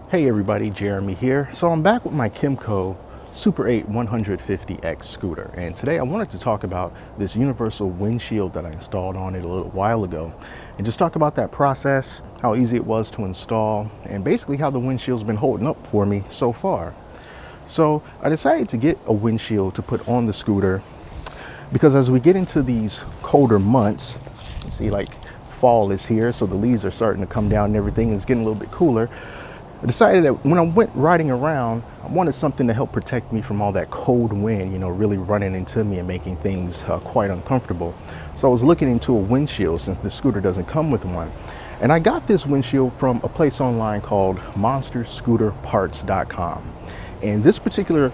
Hey everybody, Jeremy here. So I'm back with my Kymco Super 8 150X scooter, and today I wanted to talk about this universal windshield that I installed on it a little while ago, and just talk about that process, how easy it was to install, and basically how the windshield's been holding up for me so far. So I decided to get a windshield to put on the scooter because as we get into these colder months, you see like fall is here, so the leaves are starting to come down and everything is getting a little bit cooler. I decided that when I went riding around, I wanted something to help protect me from all that cold wind, really running into me and making things quite uncomfortable. So I was looking into a windshield since the scooter doesn't come with one. And I got this windshield from a place online called monsterscooterparts.com. And this particular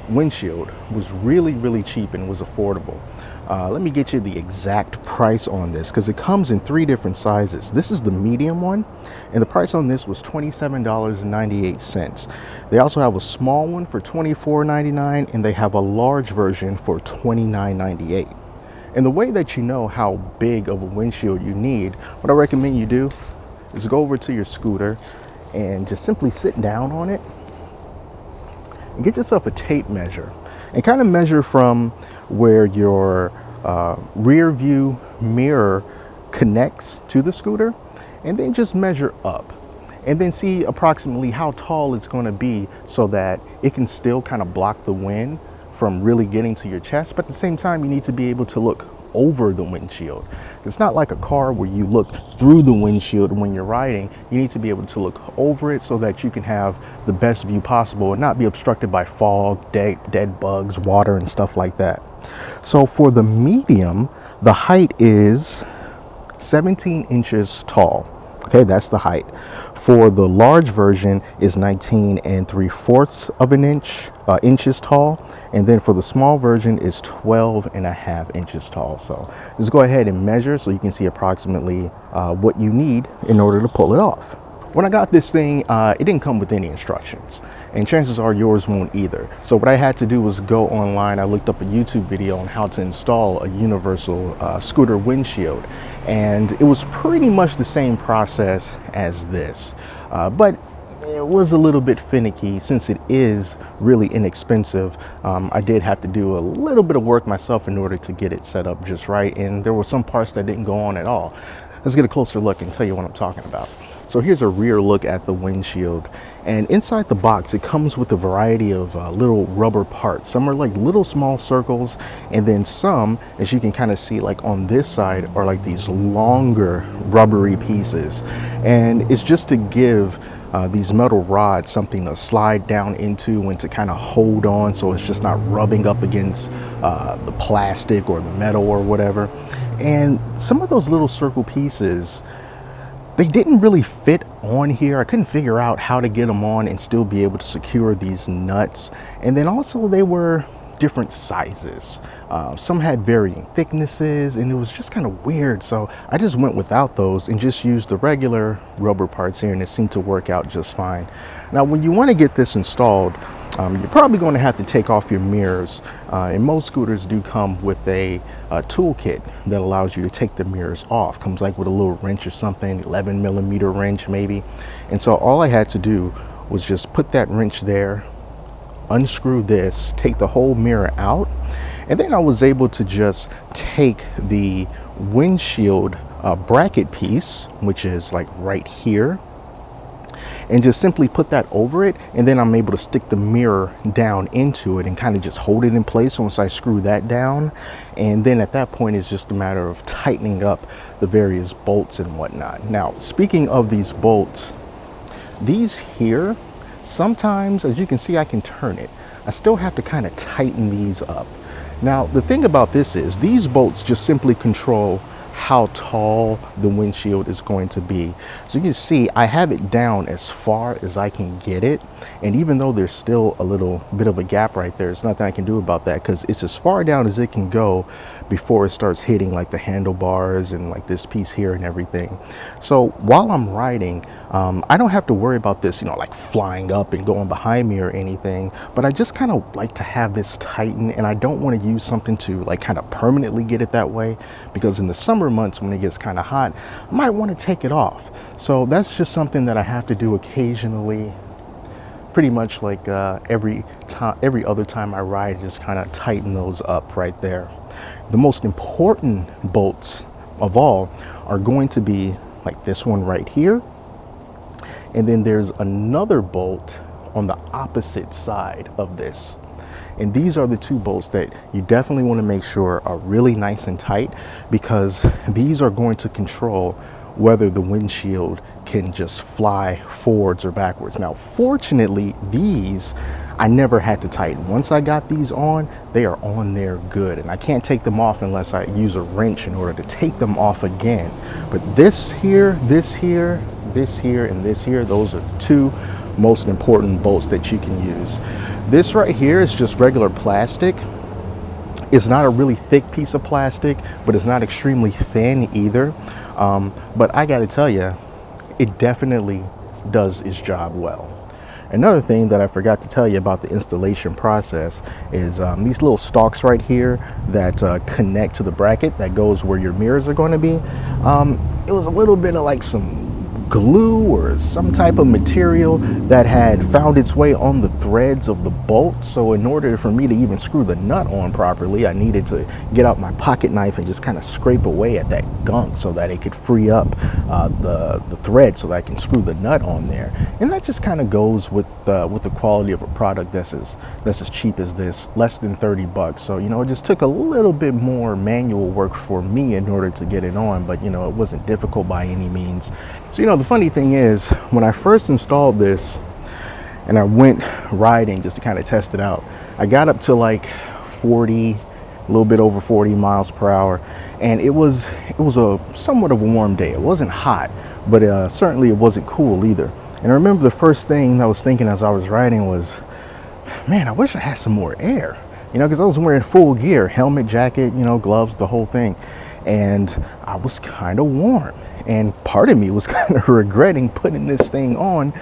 windshield was really cheap and was affordable. Let me get you the exact price on this because it comes in 3 different sizes. This is the medium one, and the price on this was $27.98. They also have a small one for $24.99, and they have a large version for $29.98. And the way that you know how big of a windshield you need, what I recommend you do is go over to your scooter and just simply sit down on it and get yourself a tape measure and kind of measure from where your rear view mirror connects to the scooter, and then just measure up and then see approximately how tall it's going to be so that it can still kind of block the wind from really getting to your chest, but at the same time you need to be able to look over the windshield. It's not like a car where you look through the windshield when you're riding. You need to be able to look over it so that you can have the best view possible and not be obstructed by fog, dead bugs, water, and stuff like that. So for the medium, the height is 17 inches tall. Okay, that's the height. For the large version is 19 3/4 of an inches tall. And then for the small version is 12.5 inches tall. So just go ahead and measure so you can see approximately what you need in order to pull it off. When I got this thing, it didn't come with any instructions, and chances are yours won't either. So what I had to do was go online. I looked up a YouTube video on how to install a universal scooter windshield, and it was pretty much the same process as this, but it was a little bit finicky since it is really inexpensive. I did have to do a little bit of work myself in order to get it set up just right, and there were some parts that didn't go on at all. Let's get a closer look and tell you what I'm talking about. So here's a rear look at the windshield, and inside the box it comes with a variety of little rubber parts. Some are like little small circles, and then some, as you can kind of see like on this side, are like these longer rubbery pieces, and it's just to give these metal rods something to slide down into and to kind of hold on so it's just not rubbing up against the plastic or the metal or whatever. And some of those little circle pieces, they didn't really fit on here. I couldn't figure out how to get them on and still be able to secure these nuts. And then also they were different sizes. Some had varying thicknesses, and it was just kind of weird. So I just went without those and just used the regular rubber parts here, and it seemed to work out just fine. Now, when you want to get this installed, you're probably going to have to take off your mirrors, and most scooters do come with a toolkit that allows you to take the mirrors off. Comes like with a little wrench or something, 11mm wrench maybe. And so all I had to do was just put that wrench there, unscrew this, take the whole mirror out, and then I was able to just take the windshield bracket piece, which is like right here, and just simply put that over it, and then I'm able to stick the mirror down into it and kind of just hold it in place once I screw that down. And then at that point it's just a matter of tightening up the various bolts and whatnot. Now, speaking of these bolts, these here, sometimes, as you can see, I can turn it. I still have to kind of tighten these up. Now, the thing about this is these bolts just simply control how tall the windshield is going to be. So you can see I have it down as far as I can get it, and even though there's still a little bit of a gap right there, there's nothing I can do about that because it's as far down as it can go before it starts hitting like the handlebars and like this piece here and everything. So while I'm riding, I don't have to worry about this, like flying up and going behind me or anything, but I just kind of like to have this tighten, and I don't want to use something to like kind of permanently get it that way, because in the summer months when it gets kind of hot, I might want to take it off. So that's just something that I have to do occasionally, pretty much like every other time I ride, just kind of tighten those up right there. The most important bolts of all are going to be like this one right here. And then there's another bolt on the opposite side of this. And these are the two bolts that you definitely want to make sure are really nice and tight, because these are going to control whether the windshield can just fly forwards or backwards. Now, fortunately, these I never had to tighten. Once I got these on, they are on there good, and I can't take them off unless I use a wrench in order to take them off again. But this here, this here, this here, and this here, those are the two most important bolts that you can use. This right here is just regular plastic. It's not a really thick piece of plastic, but it's not extremely thin either. But I gotta tell you, it definitely does its job well. Another thing that I forgot to tell you about the installation process is these little stalks right here that connect to the bracket that goes where your mirrors are going to be. It was a little bit of like some glue or some type of material that had found its way on the threads of the bolt. So in order for me to even screw the nut on properly, I needed to get out my pocket knife and just kind of scrape away at that gunk so that it could free up the thread so that I can screw the nut on there. And that just kind of goes with the quality of a product that's as cheap as this, less than 30 bucks. So, it just took a little bit more manual work for me in order to get it on, but it wasn't difficult by any means. So, the funny thing is, when I first installed this and I went riding just to kind of test it out, I got up to like 40, a little bit over 40 miles per hour. And it was a somewhat of a warm day. It wasn't hot, but certainly it wasn't cool either. And I remember the first thing I was thinking as I was riding was, man, I wish I had some more air, because I was wearing full gear, helmet, jacket, gloves, the whole thing. And I was kind of warm. And part of me was kind of regretting putting this thing on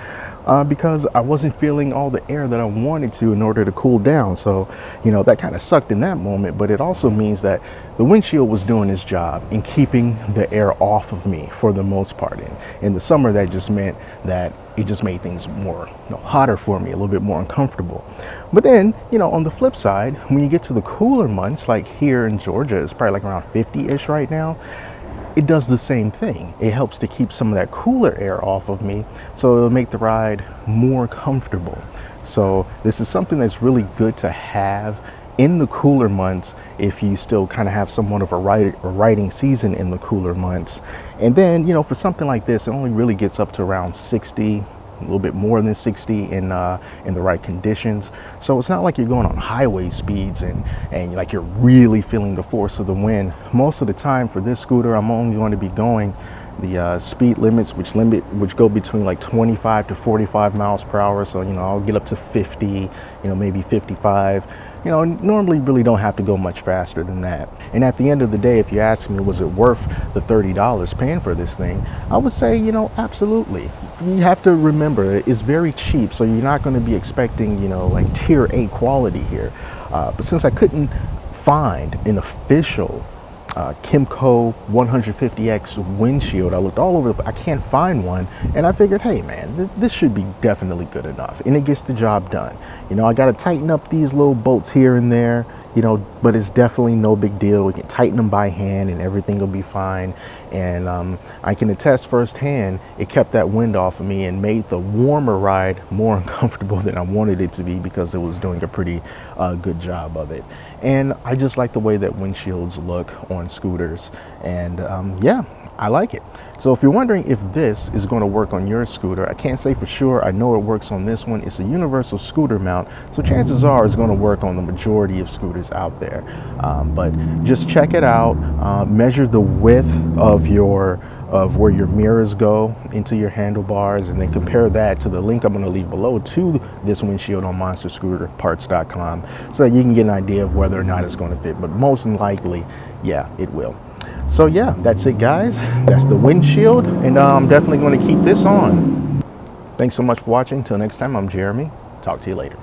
because I wasn't feeling all the air that I wanted to in order to cool down. So, that kind of sucked in that moment. But it also means that the windshield was doing its job in keeping the air off of me for the most part. And in the summer, that just meant that it just made things more hotter for me, a little bit more uncomfortable. But then, on the flip side, when you get to the cooler months, like here in Georgia, it's probably like around 50-ish right now. It does the same thing. It helps to keep some of that cooler air off of me, so it'll make the ride more comfortable. So this is something that's really good to have in the cooler months if you still kind of have somewhat of a riding season in the cooler months. And then, for something like this, it only really gets up to around 60, a little bit more than 60 in the right conditions. So it's not like you're going on highway speeds and like you're really feeling the force of the wind. Most of the time for this scooter, I'm only going to be going the speed limits, which go between like 25 to 45 miles per hour. So, I'll get up to 50, maybe 55. Normally really don't have to go much faster than that. And at the end of the day, if you ask me, was it worth the $30 paying for this thing? I would say, absolutely. You have to remember, it's very cheap, so you're not going to be expecting, like tier A quality here. But since I couldn't find an official Kymco 150X windshield, I looked all over, I can't find one, and I figured, hey man, this should be definitely good enough, and it gets the job done. I got to tighten up these little bolts here and there, but it's definitely no big deal. We can tighten them by hand and everything will be fine. And I can attest firsthand, it kept that wind off of me and made the warmer ride more uncomfortable than I wanted it to be, because it was doing a pretty good job of it. And I just like the way that windshields look on scooters. And yeah, I like it. So if you're wondering if this is going to work on your scooter, I can't say for sure. I know it works on this one. It's a universal scooter mount, so chances are it's going to work on the majority of scooters out there. But just check it out. Measure the width of where your mirrors go into your handlebars, and then compare that to the link I'm going to leave below to this windshield on monsterscooterparts.com, so that you can get an idea of whether or not it's going to fit. But most likely, yeah, it will. So yeah, that's it guys. That's the windshield, and I'm definitely going to keep this on. Thanks so much for watching. Till next time, I'm Jeremy. Talk to you later.